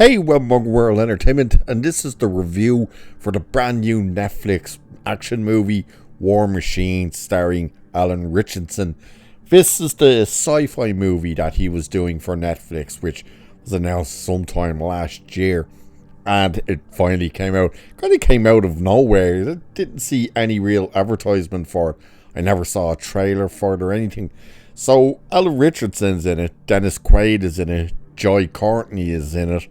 Hey, Webmug World Entertainment, and this is the review for the brand new Netflix action movie War Machine starring Alan Ritchson. This is the sci-fi movie that he was doing for Netflix, which was announced sometime last year, and it finally came out. Kind of came out of nowhere. I didn't see any real advertisement for it. I never saw a trailer for it or anything. So Alan Ritchson's in it, Dennis Quaid is in it, Joy Courtney is in it.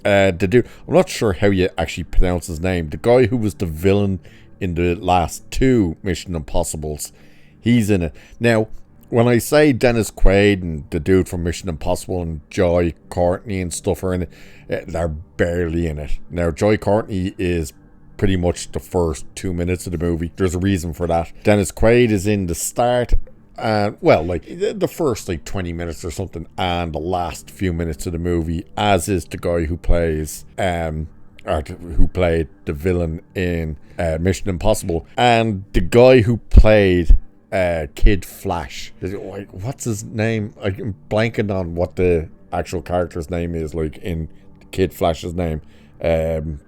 The dude, I'm not sure how you actually pronounce his name. The guy who was the villain in the last two Mission Impossibles, he's in it. Now, when I say Dennis Quaid and the dude from Mission Impossible and Joy Courtney and stuff are in it, they're barely in it. Now, Joy Courtney is pretty much the first 2 minutes of the movie. There's a reason for that. Dennis Quaid is in the start. The first 20 minutes or something, and the last few minutes of the movie, as is the guy who plays who played the villain in Mission Impossible, and the guy who played Kid Flash. What's his name? I'm blanking on what the actual character's name is, in Kid Flash's name. In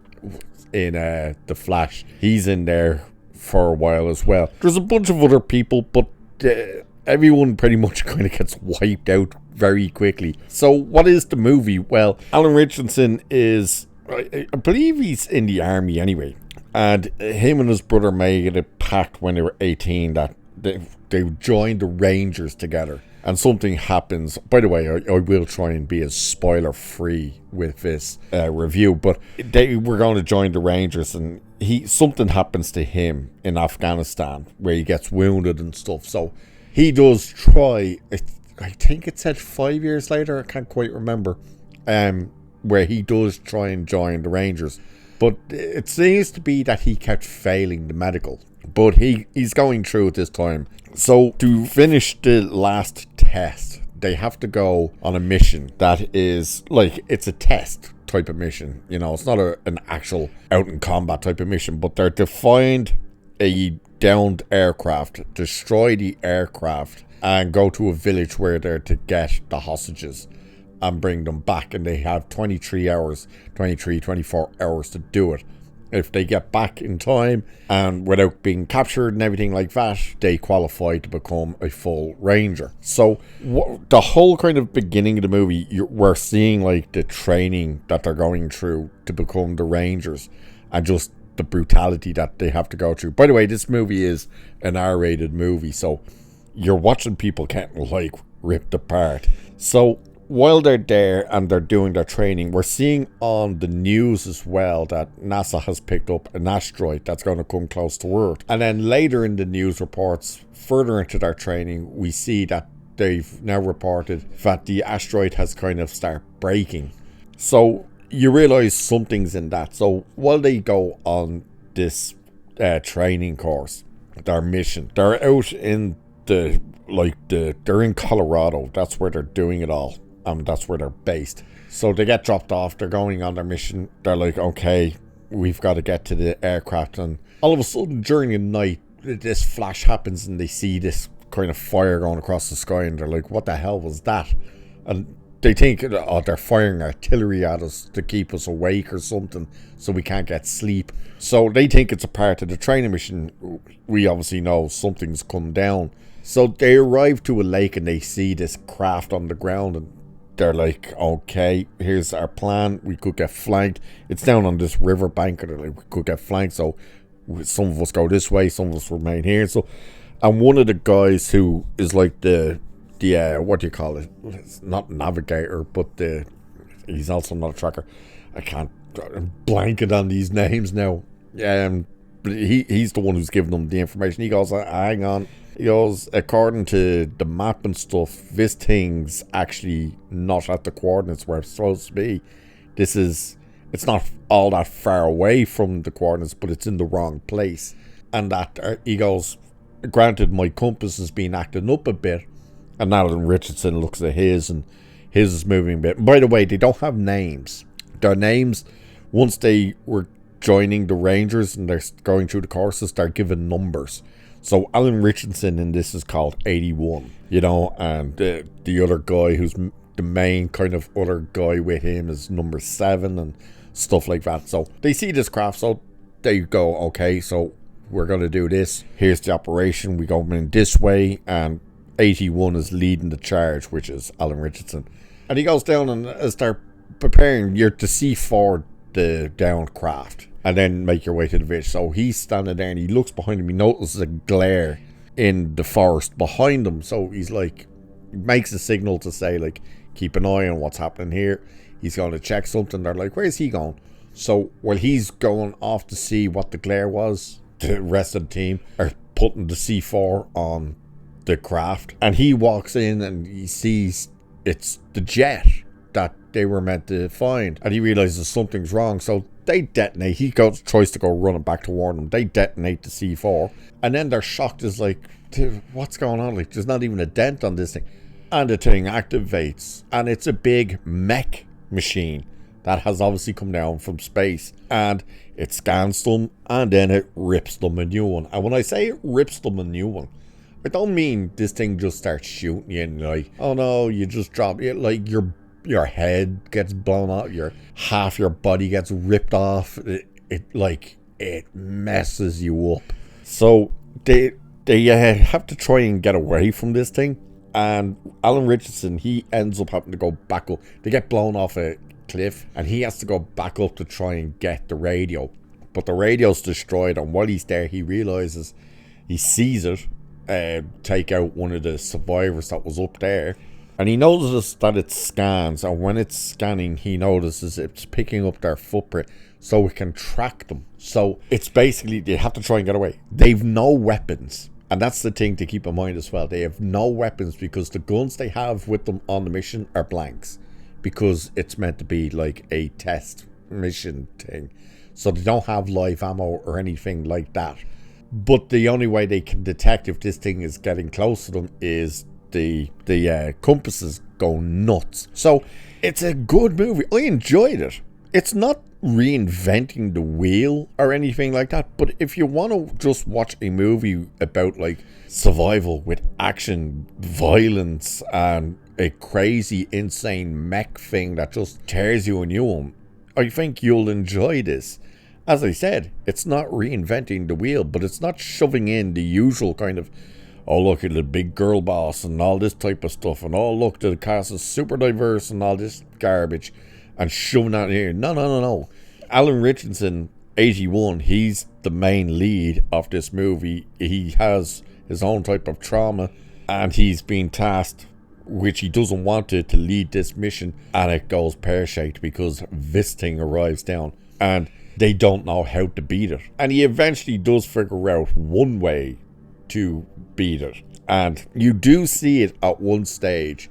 The Flash, he's in there for a while as well. There's a bunch of other people, but everyone pretty much kind of gets wiped out very quickly. So what is the movie? Well, Alan Ritchson is, I believe he's in the army anyway, and him and his brother made a pact when they were 18 that they joined the Rangers together, and something happens. By the way, I will try and be as spoiler free with this review, but they were going to join the Rangers, and something happens to him in Afghanistan where he gets wounded and stuff. So he does try, I think it said 5 years later, I can't quite remember, where he does try and join the Rangers. But it seems to be that he kept failing the medical. But he's going through it this time. So to finish the last test, they have to go on a mission that is it's a test type of mission. It's not an actual out in combat type of mission, but they're to find a downed aircraft, destroy the aircraft, and go to a village where they're to get the hostages and bring them back. And they have 24 hours to do it. If they get back in time and without being captured and everything like that, they qualify to become a full Ranger. So the whole kind of beginning of the movie, we're seeing the training that they're going through to become the Rangers, and just the brutality that they have to go through. By the way, this movie is an R-rated movie, so you're watching people getting ripped apart. So while they're there and they're doing their training, we're seeing on the news as well that NASA has picked up an asteroid that's going to come close to Earth. And then later in the news reports, further into their training, we see that they've now reported that the asteroid has kind of started breaking. So you realize something's in that. So while they go on this training course, their mission, they're out in they're in Colorado. That's where they're doing it all. That's where they're based. So they get dropped off. They're going on their mission. They're okay, we've got to get to the aircraft. And all of a sudden, during the night, this flash happens, and they see this kind of fire going across the sky. And they're what the hell was that? And they think, they're firing artillery at us to keep us awake or something, so we can't get sleep. So they think it's a part of the training mission. We obviously know something's come down. So they arrive to a lake, and they see this craft on the ground, and they're okay, here's our plan. We could get flanked. It's down on this river bank, and we could get flanked. So some of us go this way, some of us remain here. So, and one of the guys who is the what do you call it? It's not navigator, but he's also not a tracker. I'm blanking on these names now. But he's the one who's giving them the information. He goes, hang on. He goes, according to the map and stuff, this thing's actually not at the coordinates where it's supposed to be. It's not all that far away from the coordinates, but it's in the wrong place. And that, he goes, granted, my compass has been acting up a bit. And Alan Ritchson looks at his, and his is moving a bit. And by the way, they don't have names. Their names, once they were joining the Rangers and they're going through the courses, they're given numbers. So Alan Ritchson in this is called 81, and the other guy who's the main kind of other guy with him is number 7 and stuff like that. So they see this craft, so they go, okay, so we're going to do this. Here's the operation. We go in this way, and 81 is leading the charge, which is Alan Ritchson. And he goes down and as they're preparing, you're to see for the downed craft and then make your way to the village. So he's standing there and he looks behind him. He notices a glare in the forest behind him. So he's like, makes a signal to say, like, keep an eye on what's happening here. He's going to check something. They're like, where's he going? So while he's going off to see what the glare was, the rest of the team are putting the C4 on the craft. And he walks in and he sees it's the jet that they were meant to find. And he realizes something's wrong. So they detonate. He tries to go running back to warn them. They detonate the C4. And then they're shocked as like, dude, what's going on? Like, there's not even a dent on this thing. And the thing activates. And it's a big mech machine that has obviously come down from space. And it scans them and then it rips them a new one. And when I say it rips them a new one, I don't mean this thing just starts shooting you and like, oh no, you just drop it. Like your head gets blown out, half your body gets ripped off. It messes you up. So they have to try and get away from this thing. And Alan Ritchson, he ends up having to go back up. They get blown off a cliff and he has to go back up to try and get the radio. But the radio's destroyed, and while he's there, he realizes, he sees it take out one of the survivors that was up there. And he notices that it scans, and when it's scanning, he notices it's picking up their footprint so it can track them. So it's basically, they have to try and get away. They've no weapons. And that's the thing to keep in mind as well. They have no weapons because the guns they have with them on the mission are blanks. Because it's meant to be like a test mission thing. So they don't have live ammo or anything like that. But the only way they can detect if this thing is getting close to them is the compasses go nuts. So it's a good movie. I enjoyed it. It's not reinventing the wheel or anything like that, but if you want to just watch a movie about like survival with action, violence, and a crazy insane mech thing that just tears you a new one, I think you'll enjoy this. As I said, it's not reinventing the wheel, but it's not shoving in the usual kind of, oh look at the big girl boss and all this type of stuff, and oh look, the cast is super diverse and all this garbage, and shoving that in here. No. Alan Ritchson, 81, he's the main lead of this movie. He has his own type of trauma, and he's been tasked, which he doesn't want to lead this mission, and it goes pear-shaped because this thing arrives down, and they don't know how to beat it. And he eventually does figure out one way to beat it. And you do see it at one stage,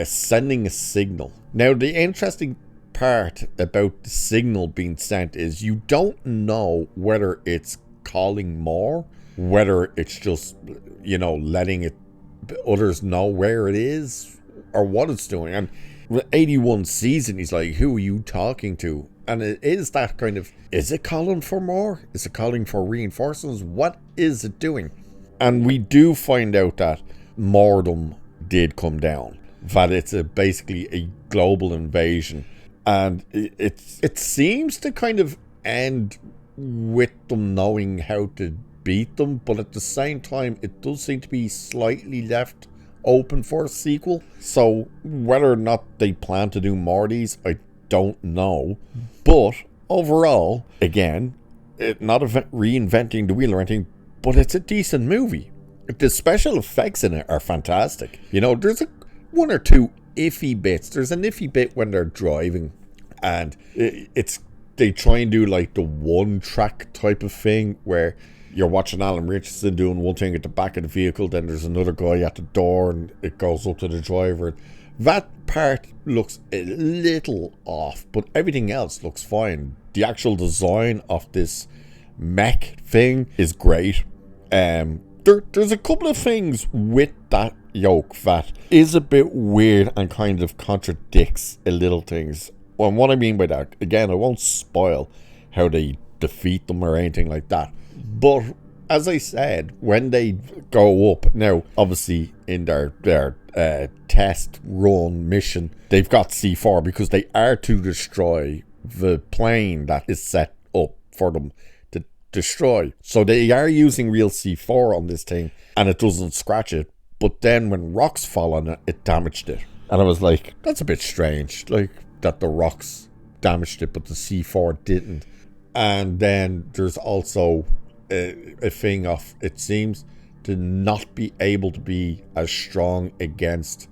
sending a signal. Now, the interesting part about the signal being sent is you don't know whether it's calling more, whether it's just, letting others know where it is, or what it's doing. And 81 sees it, he's like, who are you talking to? And it is that kind of, is it calling for more? Is it calling for reinforcements? What is it doing? And we do find out that Mordom did come down, that it's basically a global invasion. And it seems to kind of end with them knowing how to beat them, but at the same time, it does seem to be slightly left open for a sequel. So whether or not they plan to do more of these, I don't know. But overall, again, not reinventing the wheel or anything, but it's a decent movie. The special effects in it are fantastic. There's one or two iffy bits. There's an iffy bit when they're driving, and they try and do like the one track type of thing where you're watching Alan Ritchson doing one thing at the back of the vehicle, then there's another guy at the door and it goes up to the driver. That part looks a little off, but everything else looks fine. The actual design of this mech thing is great. There's a couple of things with that yoke that is a bit weird and kind of contradicts a little things. And what I mean by that, again, I won't spoil how they defeat them or anything like that. But as I said, when they go up, now obviously in their test run mission, they've got C4 because they are to destroy the plane that is set up for them to destroy. So they are using real C4 on this thing, and it doesn't scratch it. But then when rocks fall on it, it damaged it. And I was like, that's a bit strange, like that the rocks damaged it, but the C4 didn't. And then there's also a thing of, it seems to not be able to be as strong against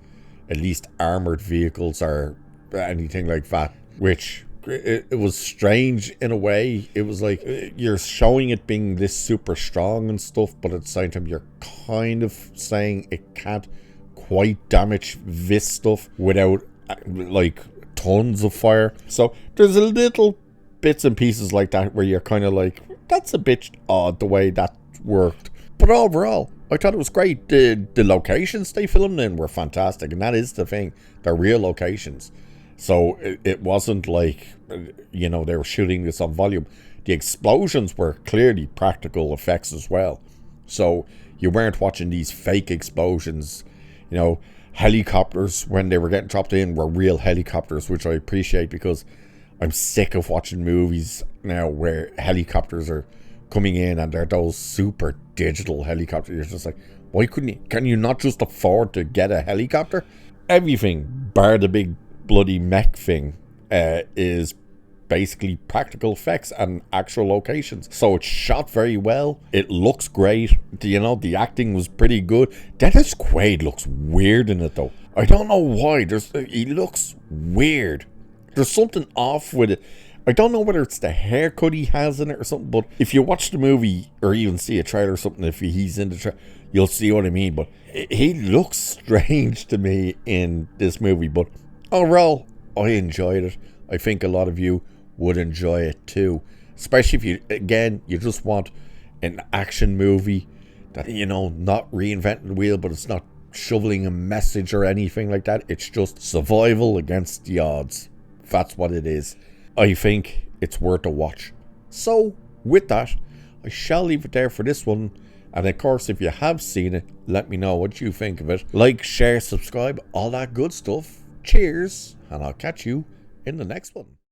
at least armored vehicles or anything like that, which it was strange in a way. It was like you're showing it being this super strong and stuff, but at the same time you're kind of saying it can't quite damage this stuff without like tons of fire. So there's a little bits and pieces like that where you're kind of like, that's a bit odd the way that worked. But overall, I thought it was great. The locations they filmed in were fantastic, and that is the thing. They're real locations. So it wasn't like, you know, they were shooting this on volume. The explosions were clearly practical effects as well. So you weren't watching these fake explosions. You know, helicopters, when they were getting dropped in, were real helicopters, which I appreciate, because I'm sick of watching movies now where helicopters are coming in and they're those super digital helicopters. You're just like, why can you not just afford to get a helicopter? Everything bar the big bloody mech thing is basically practical effects and actual locations. So it's shot very well. It looks great. You know, the acting was pretty good. Dennis Quaid looks weird in it though. I don't know why. He looks weird. There's something off with it. I don't know whether it's the haircut he has in it or something, but if you watch the movie or even see a trailer or something, if he's in the trailer, you'll see what I mean. But he looks strange to me in this movie. But overall, I enjoyed it. I think a lot of you would enjoy it too. Especially if you just want an action movie that, you know, not reinventing the wheel, but it's not shoveling a message or anything like that. It's just survival against the odds. That's what it is. I think it's worth a watch. So, with that, I shall leave it there for this one. And of course, if you have seen it, let me know what you think of it. Like, share, subscribe, all that good stuff. Cheers, and I'll catch you in the next one.